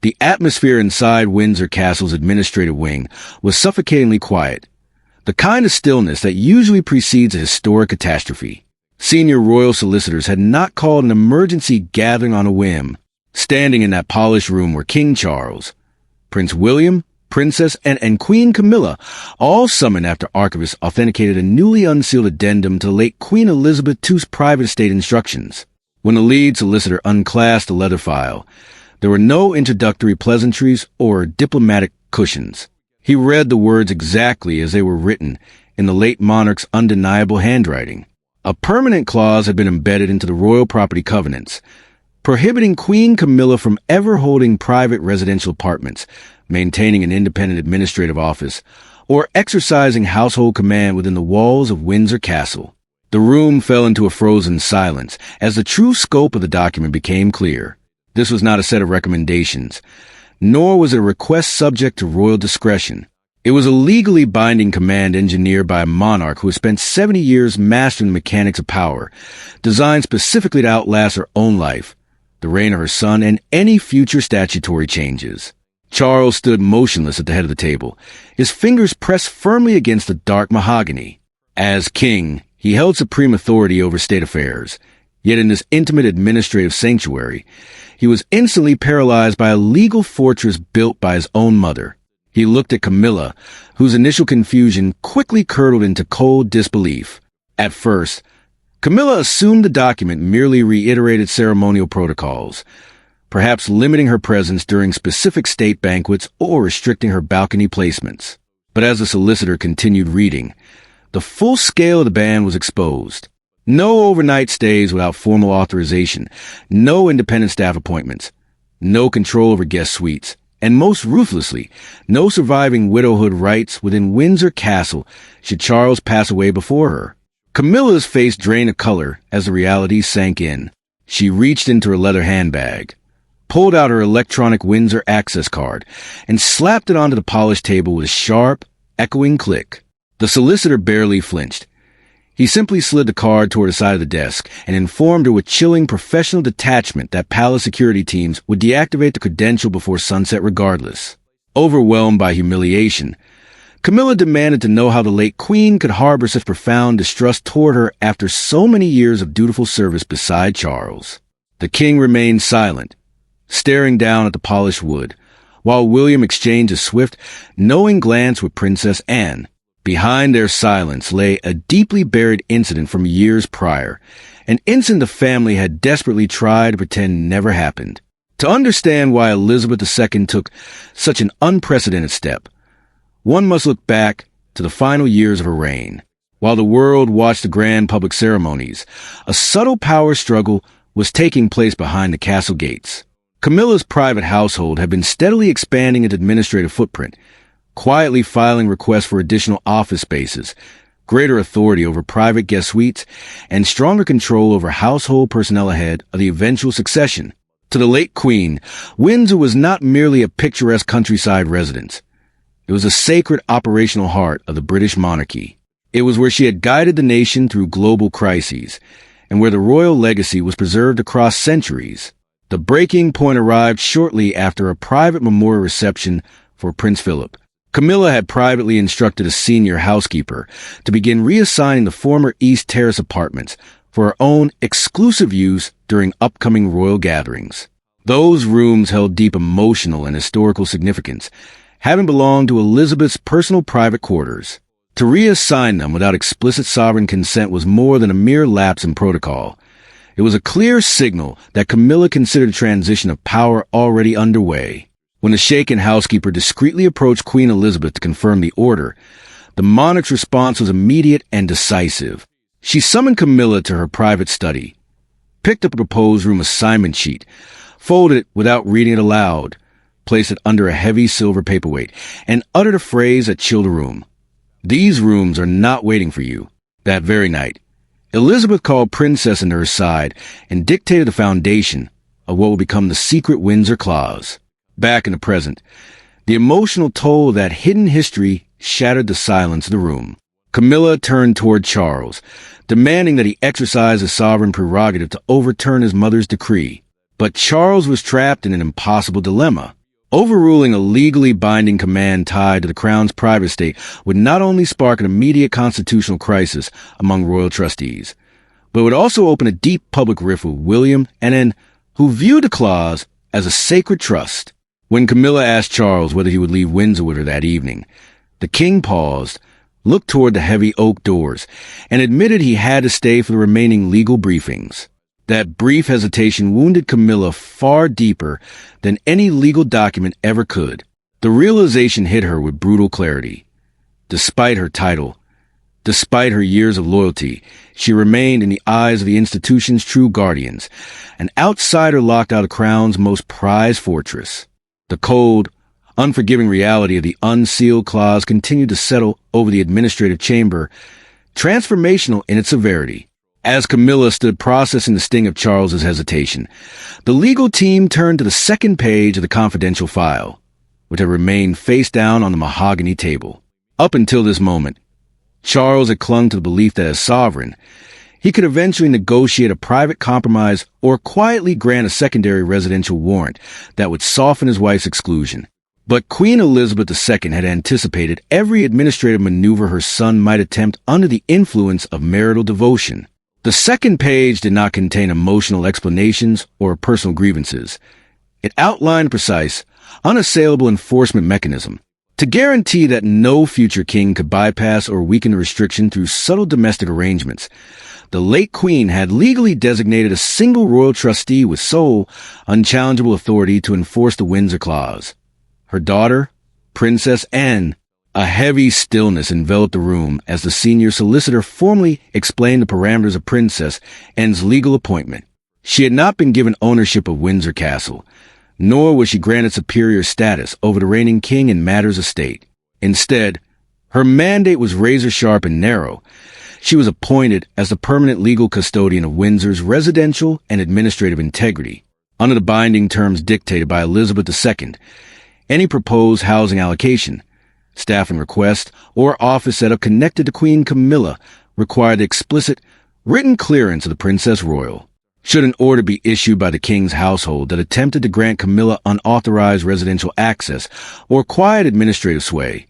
The atmosphere inside Windsor Castle's administrative wing was suffocatingly quiet, the kind of stillness that usually precedes a historic catastrophe. Senior royal solicitors had not called an emergency gathering on a whim. Standing in that polished room were King Charles, Prince William, Princess and Queen Camilla, all summoned after archivists authenticated a newly unsealed addendum to the late Queen Elizabeth II's private estate instructions. When the lead solicitor unclasped the leather file, there were no introductory pleasantries or diplomatic cushions. He read the words exactly as they were written in the late monarch's undeniable handwriting. A permanent clause had been embedded into the royal property covenants, prohibiting Queen Camilla from ever holding private residential apartments, maintaining an independent administrative office, or exercising household command within the walls of Windsor Castle. The room fell into a frozen silence as the true scope of the document became clear. This was not a set of recommendations, nor was it a request subject to royal discretion. It was a legally binding command engineered by a monarch who had spent 70 years mastering the mechanics of power, designed specifically to outlast her own life, the reign of her son, and any future statutory changes. Charles stood motionless at the head of the table, his fingers pressed firmly against the dark mahogany. As king, he held supreme authority over state affairs, yet in this intimate administrative sanctuary, he was instantly paralyzed by a legal fortress built by his own mother. He looked at Camilla, whose initial confusion quickly curdled into cold disbelief. At first, Camilla assumed the document merely reiterated ceremonial protocols, perhaps limiting her presence during specific state banquets or restricting her balcony placements. But as the solicitor continued reading, the full scale of the ban was exposed. No overnight stays without formal authorization, no independent staff appointments, no control over guest suites, and most ruthlessly, no surviving widowhood rights within Windsor Castle should Charles pass away before her. Camilla's face drained of color as the reality sank in. She reached into her leather handbag, pulled out her electronic Windsor access card, and slapped it onto the polished table with a sharp, echoing click. The solicitor barely flinched. He simply slid the card toward the side of the desk and informed her with chilling professional detachment that palace security teams would deactivate the credential before sunset regardless. Overwhelmed by humiliation, Camilla demanded to know how the late queen could harbor such profound distrust toward her after so many years of dutiful service beside Charles. The king remained silent, staring down at the polished wood, while William exchanged a swift, knowing glance with Princess Anne. Behind their silence lay a deeply buried incident from years prior, an incident the family had desperately tried to pretend never happened. To understand why Elizabeth II took such an unprecedented step, one must look back to the final years of her reign. While the world watched the grand public ceremonies, a subtle power struggle was taking place behind the castle gates. Camilla's private household had been steadily expanding its administrative footprint, quietly filing requests for additional office spaces, greater authority over private guest suites, and stronger control over household personnel ahead of the eventual succession. To the late queen, Windsor was not merely a picturesque countryside residence. It was a sacred operational heart of the British Monarchy. It was where she had guided the nation through global crises, and where the royal legacy was preserved across centuries. The breaking point arrived shortly after a private memorial reception for Prince Philip. Camilla had privately instructed a senior housekeeper to begin reassigning the former East Terrace apartments for her own exclusive use during upcoming royal gatherings. Those rooms held deep emotional and historical significance, having belonged to Elizabeth's personal private quarters. To reassign them without explicit sovereign consent was more than a mere lapse in protocol. It was a clear signal that Camilla considered a transition of power already underway. When the shaken housekeeper discreetly approached Queen Elizabeth to confirm the order, the monarch's response was immediate and decisive. She summoned Camilla to her private study, picked up a proposed room assignment sheet, folded it without reading it aloud, placed it under a heavy silver paperweight, and uttered a phrase that chilled the room. "These rooms are not waiting for you." That very night, Elizabeth called Princess into her side and dictated the foundation of what would become the secret Windsor Clause. Back in the present, the emotional toll of that hidden history shattered the silence of the room. Camilla turned toward Charles, demanding that he exercise his sovereign prerogative to overturn his mother's decree. But Charles was trapped in an impossible dilemma. Overruling a legally binding command tied to the crown's private estate would not only spark an immediate constitutional crisis among royal trustees, but would also open a deep public rift with William&JHAN, who viewed the clause as a sacred trust. When Camilla asked Charles whether he would leave Windsor with her that evening, the king paused, looked toward the heavy oak doors, and admitted he had to stay for the remaining legal briefings. That brief hesitation wounded Camilla far deeper than any legal document ever could. The realization hit her with brutal clarity. Despite her title, despite her years of loyalty, she remained in the eyes of the institution's true guardians, an outsider locked out of the crown's most prized fortress. The cold, unforgiving reality of the unsealed clause continued to settle over the administrative chamber, transformational in its severity. As Camilla stood processing the sting of Charles's hesitation, the legal team turned to the second page of the confidential file, which had remained face down on the mahogany table. Up until this moment, Charles had clung to the belief that as sovereign, he could eventually negotiate a private compromise or quietly grant a secondary residential warrant that would soften his wife's exclusion. But Queen Elizabeth II had anticipated every administrative maneuver her son might attempt under the influence of marital devotion. The second page did not contain emotional explanations or personal grievances. It outlined a precise, unassailable enforcement mechanism to guarantee that no future king could bypass or weaken the restriction through subtle domestic arrangements. The late queen had legally designated a single royal trustee with sole, unchallengeable authority to enforce the Windsor Clause. Her daughter, Princess Anne. A heavy stillness enveloped the room as the senior solicitor formally explained the parameters of Princess Anne's legal appointment. She had not been given ownership of Windsor Castle, nor was she granted superior status over the reigning king in matters of state. Instead, her mandate was razor-sharp and narrow. She was appointed as the permanent legal custodian of Windsor's residential and administrative integrity. Under the binding terms dictated by Elizabeth II, any proposed housing allocation, staffing request, or office setup connected to Queen Camilla required the explicit, written clearance of the Princess Royal. Should an order be issued by the king's household that attempted to grant Camilla unauthorized residential access or quiet administrative sway,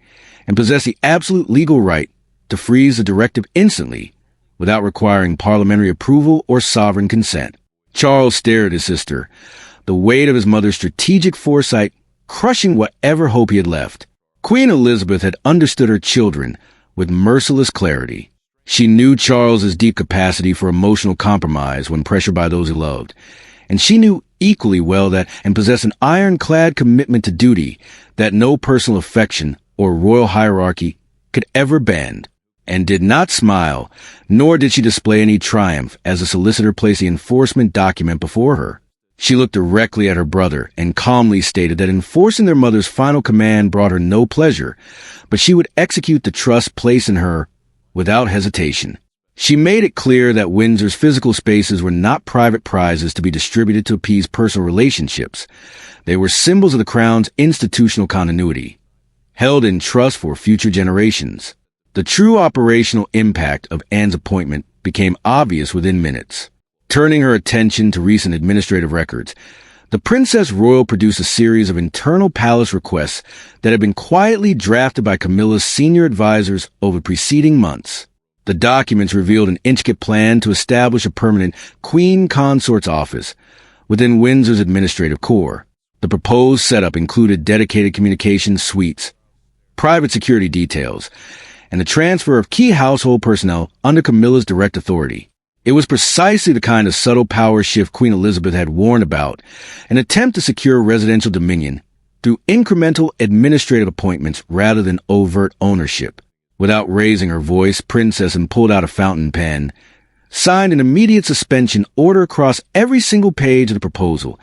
and possess the absolute legal right to freeze the directive instantly without requiring parliamentary approval or sovereign consent. Charles stared at his sister, the weight of his mother's strategic foresight crushing whatever hope he had left. Queen Elizabeth had understood her children with merciless clarity. She knew Charles's deep capacity for emotional compromise when pressured by those he loved, and she knew equally well that and possessed an ironclad commitment to duty that no personal affection or royal hierarchy could ever bend. And did not smile, nor did she display any triumph as the solicitor placed the enforcement document before her. She looked directly at her brother and calmly stated that enforcing their mother's final command brought her no pleasure, but she would execute the trust placed in her without hesitation. She made it clear that Windsor's physical spaces were not private prizes to be distributed to appease personal relationships. They were symbols of the crown's institutional continuity, held in trust for future generations. The true operational impact of Anne's appointment became obvious within minutes. Turning her attention to recent administrative records, the Princess Royal produced a series of internal palace requests that had been quietly drafted by Camilla's senior advisors over preceding months. The documents revealed an intricate plan to establish a permanent Queen Consort's office within Windsor's administrative core. The proposed setup included dedicated communications suites, private security details, and the transfer of key household personnel under Camilla's direct authority. It was precisely the kind of subtle power shift Queen Elizabeth had warned about, an attempt to secure residential dominion through incremental administrative appointments rather than overt ownership. Without raising her voice, Princess Anne pulled out a fountain pen, signed an immediate suspension order across every single page of the proposal,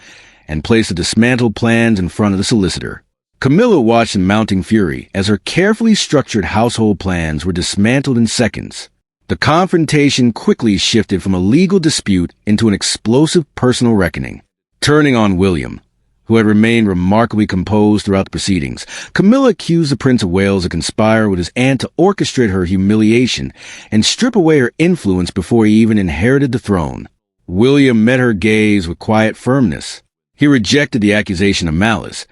and placed the dismantled plans in front of the solicitor. Camilla watched in mounting fury as her carefully structured household plans were dismantled in seconds. The confrontation quickly shifted from a legal dispute into an explosive personal reckoning. Turning on William, who had remained remarkably composed throughout the proceedings, Camilla accused the Prince of Wales of conspiring with his aunt to orchestrate her humiliation and strip away her influence before he even inherited the throne. William met her gaze with quiet firmness. He rejected the accusation of malice.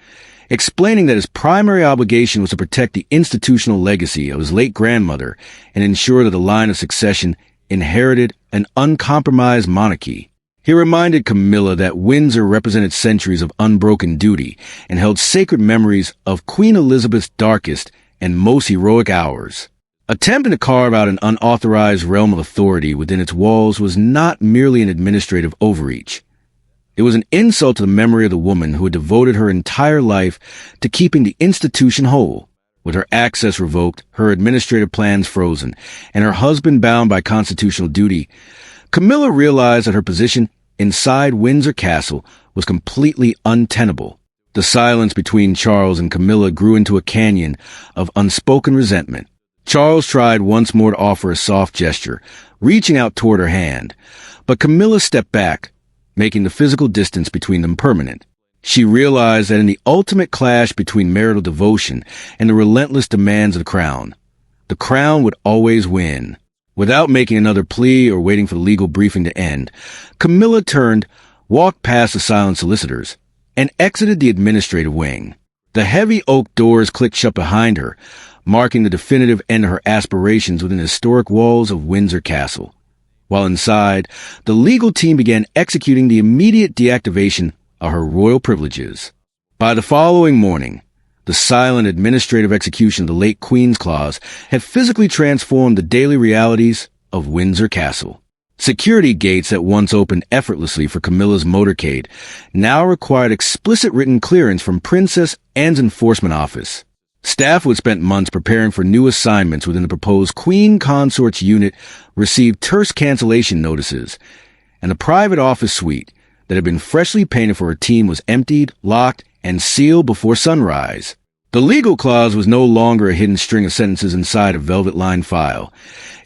explaining that his primary obligation was to protect the institutional legacy of his late grandmother and ensure that the line of succession inherited an uncompromised monarchy. He reminded Camilla that Windsor represented centuries of unbroken duty and held sacred memories of Queen Elizabeth's darkest and most heroic hours. Attempting to carve out an unauthorized realm of authority within its walls was not merely an administrative overreach. It was an insult to the memory of the woman who had devoted her entire life to keeping the institution whole. With her access revoked, her administrative plans frozen, and her husband bound by constitutional duty, Camilla realized that her position inside Windsor Castle was completely untenable. The silence between Charles and Camilla grew into a canyon of unspoken resentment. Charles tried once more to offer a soft gesture, reaching out toward her hand, but Camilla stepped back, making the physical distance between them permanent. She realized that in the ultimate clash between marital devotion and the relentless demands of the crown would always win. Without making another plea or waiting for the legal briefing to end, Camilla turned, walked past the silent solicitors, and exited the administrative wing. The heavy oak doors clicked shut behind her, marking the definitive end of her aspirations within the historic walls of Windsor Castle. While inside, the legal team began executing the immediate deactivation of her royal privileges. By the following morning, the silent administrative execution of the late Queen's Clause had physically transformed the daily realities of Windsor Castle. Security gates that once opened effortlessly for Camilla's motorcade now required explicit written clearance from Princess Anne's enforcement office. Staff who had spent months preparing for new assignments within the proposed Queen Consort's unit received terse cancellation notices, and the private office suite that had been freshly painted for her team was emptied, locked, and sealed before sunrise. The legal clause was no longer a hidden string of sentences inside a velvet-lined file.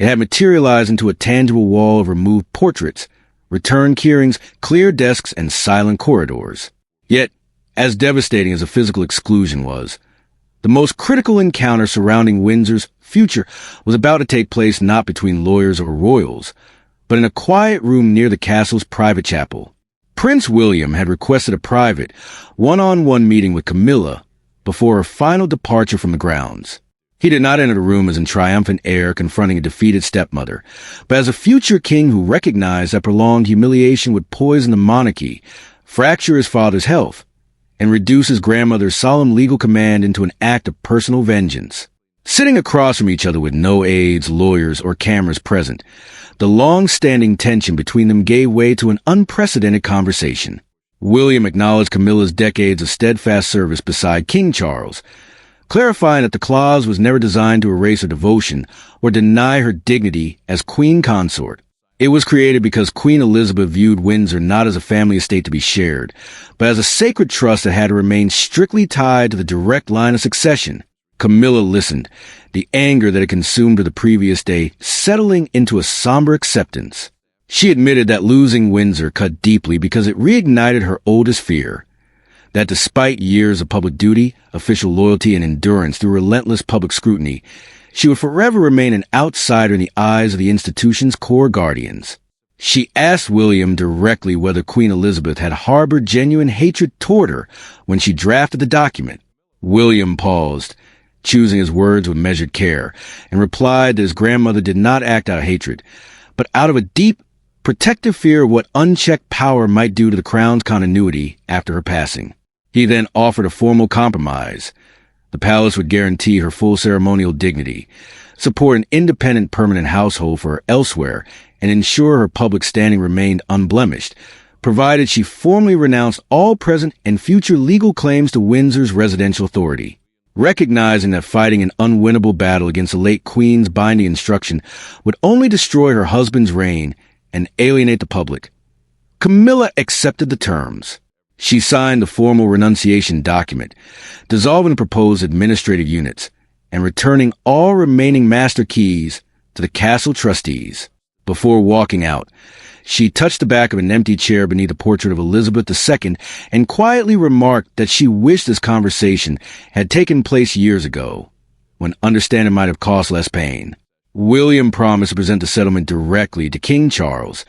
It had materialized into a tangible wall of removed portraits, returned keyrings, clear desks, and silent corridors. Yet, as devastating as a physical exclusion was, the most critical encounter surrounding Windsor's future was about to take place not between lawyers or royals, but in a quiet room near the castle's private chapel. Prince William had requested a private, one-on-one meeting with Camilla before her final departure from the grounds. He did not enter the room as a triumphant heir confronting a defeated stepmother, but as a future king who recognized that prolonged humiliation would poison the monarchy, fracture his father's health, and reduce his grandmother's solemn legal command into an act of personal vengeance. Sitting across from each other with no aides, lawyers, or cameras present, the long-standing tension between them gave way to an unprecedented conversation. William acknowledged Camilla's decades of steadfast service beside King Charles, clarifying that the clause was never designed to erase her devotion or deny her dignity as Queen Consort. It was created because Queen Elizabeth viewed Windsor not as a family estate to be shared, but as a sacred trust that had to remain strictly tied to the direct line of succession. Camilla listened, the anger that had consumed her the previous day settling into a somber acceptance. She admitted that losing Windsor cut deeply because it reignited her oldest fear, that despite years of public duty, official loyalty, and endurance through relentless public scrutiny, she would forever remain an outsider in the eyes of the institution's core guardians. She asked William directly whether Queen Elizabeth had harbored genuine hatred toward her when she drafted the document. William paused, choosing his words with measured care, and replied that his grandmother did not act out of hatred, but out of a deep, protective fear of what unchecked power might do to the crown's continuity after her passing. He then offered a formal compromise. The palace would guarantee her full ceremonial dignity, support an independent permanent household for her elsewhere, and ensure her public standing remained unblemished, provided she formally renounced all present and future legal claims to Windsor's residential authority. Recognizing that fighting an unwinnable battle against the late Queen's binding instruction would only destroy her husband's reign and alienate the public, Camilla accepted the terms. She signed the formal renunciation document, dissolving the proposed administrative units and returning all remaining master keys to the castle trustees. Before walking out, she touched the back of an empty chair beneath the portrait of Elizabeth II and quietly remarked that she wished this conversation had taken place years ago, when understanding might have cost less pain. William promised to present the settlement directly to King Charles,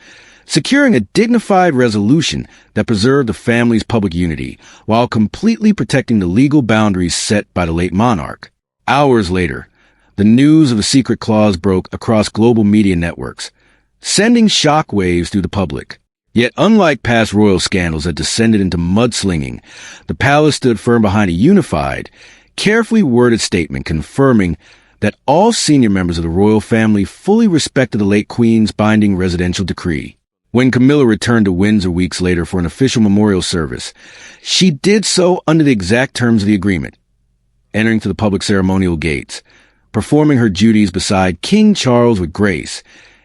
securing a dignified resolution that preserved the family's public unity while completely protecting the legal boundaries set by the late monarch. Hours later, the news of a secret clause broke across global media networks, sending shockwaves through the public. Yet, unlike past royal scandals that descended into mudslinging, the palace stood firm behind a unified, carefully worded statement confirming that all senior members of the royal family fully respected the late Queen's binding residential decree. When Camilla returned to Windsor weeks later for an official memorial service, she did so under the exact terms of the agreement, entering to the public ceremonial gates, performing her duties beside King Charles with grace,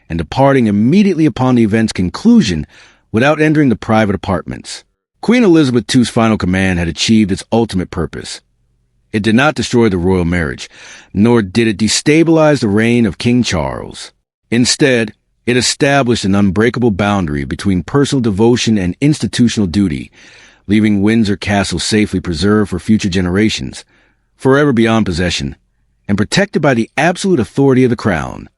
and departing immediately upon the event's conclusion without entering the private apartments. Queen Elizabeth II's final command had achieved its ultimate purpose. It did not destroy the royal marriage, nor did it destabilize the reign of King Charles. Instead, it established an unbreakable boundary between personal devotion and institutional duty, leaving Windsor Castle safely preserved for future generations, forever beyond possession, and protected by the absolute authority of the crown.